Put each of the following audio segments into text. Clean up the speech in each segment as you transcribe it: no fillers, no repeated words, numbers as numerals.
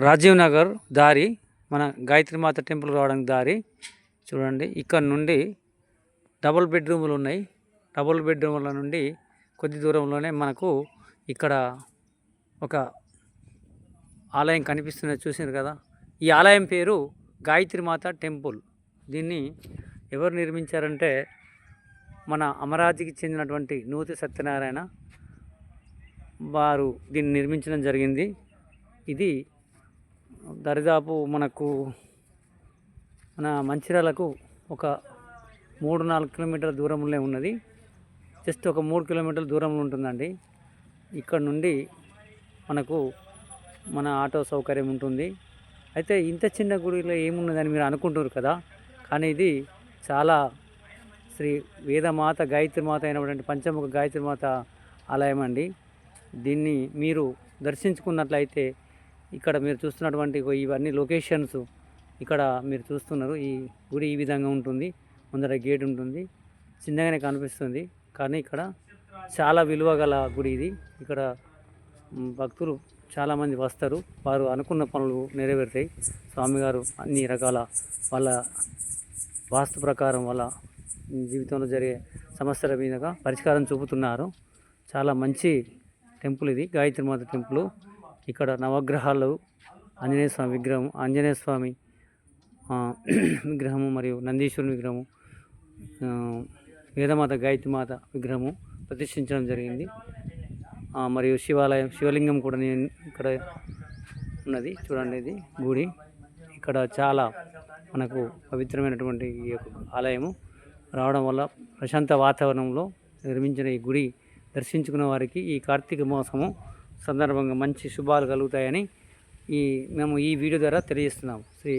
రాజీవ్ నగర్ దారి మన గాయత్రీమాత టెంపుల్ రావడానికి దారి చూడండి. ఇక్కడ నుండి డబుల్ బెడ్రూములు ఉన్నాయి. డబుల్ బెడ్రూముల నుండి కొద్ది దూరంలోనే మనకు ఇక్కడ ఒక ఆలయం కనిపిస్తున్నది, చూసినారు కదా. ఈ ఆలయం పేరు గాయత్రీమాత టెంపుల్. దీన్ని ఎవరు నిర్మించారంటే మన అమరావతికి చెందినటువంటి నూతి సత్యనారాయణ వారు దీన్ని నిర్మించడం జరిగింది. ఇది దరిదాపు మనకు మన మంచిర్యాలకు ఒక 3-4 కిలోమీటర్ల దూరంలో ఉన్నది. జస్ట్ ఒక 3 కిలోమీటర్ల దూరంలో ఉంటుందండి. ఇక్కడ నుండి మనకు మన ఆటో సౌకర్యం ఉంటుంది. అయితే ఇంత చిన్న గుడిలో ఏమున్నదని మీరు అనుకుంటారు కదా, కానీ ఇది చాలా శ్రీ వేదమాత గాయత్రీమాత అయినటువంటి పంచముఖ గాయత్రీమాత ఆలయం అండి. దీన్ని మీరు దర్శించుకున్నట్లయితే ఇక్కడ మీరు చూస్తున్నటువంటి ఇవన్నీ లొకేషన్స్ ఇక్కడ మీరు చూస్తున్నారు. ఈ గుడి ఈ విధంగా ఉంటుంది. ముందర గేట్ ఉంటుంది, చిన్నగానే కనిపిస్తుంది, కానీ ఇక్కడ చాలా విలువ గల గుడి ఇది. ఇక్కడ భక్తులు చాలామంది వస్తారు, వారు అనుకున్న పనులు నెరవేరుతాయి. స్వామిగారు అన్ని రకాల వాళ్ళ వాస్తు ప్రకారం వాళ్ళ జీవితంలో జరిగే సమస్యల మీదుగా పరిష్కారం చూపుతున్నారు. చాలా మంచి టెంపుల్ ఇది, గాయత్రీమాత టెంపుల్. ఇక్కడ నవగ్రహాలు, ఆంజనేయ స్వామి విగ్రహము మరియు నందీశ్వరుని విగ్రహము, వేదమాత గాయత్రీమాత విగ్రహము ప్రతిష్ఠించడం జరిగింది. మరియు శివలింగం కూడా ఇక్కడ ఉన్నది. చూడండి, ఇది గుడి. ఇక్కడ చాలా మనకు పవిత్రమైనటువంటి ఈ యొక్క ఆలయము రావడం వల్ల ప్రశాంత వాతావరణంలో నిర్మించిన ఈ గుడి దర్శించుకున్న వారికి ఈ కార్తీక మాసము సందర్భంగా మంచి శుభాలు కలుగుతాయని మేము ఈ వీడియో ద్వారా తెలియజేస్తున్నాము. శ్రీ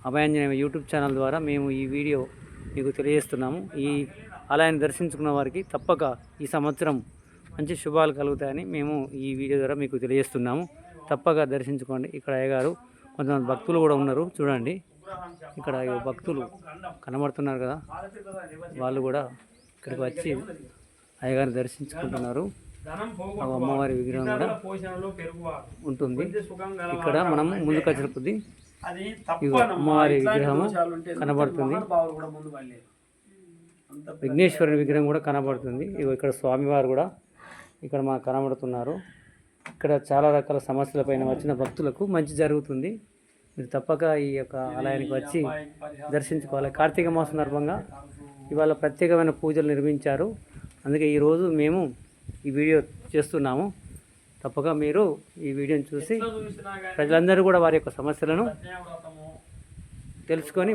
అభయాంజనేయ యూట్యూబ్ ఛానల్ ద్వారా మేము ఈ వీడియో మీకు తెలియజేస్తున్నాము. ఈ ఆలయాన్ని దర్శించుకున్న వారికి తప్పక ఈ సంవత్సరం మంచి శుభాలు కలుగుతాయని మేము ఈ వీడియో ద్వారా మీకు తెలియజేస్తున్నాము. తప్పక దర్శించుకోండి. ఇక్కడ అయ్యగారు కొంతమంది భక్తులు కూడా ఉన్నారు. చూడండి, ఇక్కడ భక్తులు కనబడుతున్నారు కదా, వాళ్ళు కూడా ఇక్కడికి వచ్చి అయ్యగారిని దర్శించుకుంటున్నారు. అమ్మవారి విగ్రహం కూడా ఉంటుంది. ఇక్కడ మనం ముందుకు వచ్చిన కొద్దీ అమ్మవారి విగ్రహము కనబడుతుంది. విఘ్నేశ్వరుని విగ్రహం కూడా కనబడుతుంది. ఇక్కడ స్వామివారు కూడా ఇక్కడ మనకు కనబడుతున్నారు. ఇక్కడ చాలా రకాల సమస్యలపైన వచ్చిన భక్తులకు మంచి జరుగుతుంది. మీరు తప్పక ఈ యొక్క ఆలయానికి వచ్చి దర్శించుకోవాలి. కార్తీక మాసం సందర్భంగా ఇవాళ ప్రత్యేకమైన పూజలు నిర్మించారు. అందుకే ఈరోజు మేము ఈ వీడియో చేస్తున్నాము. తప్పక మీరు ఈ వీడియోని చూసి ప్రజలందరూ కూడా వారి యొక్క సమస్యలను తెలుసుకొని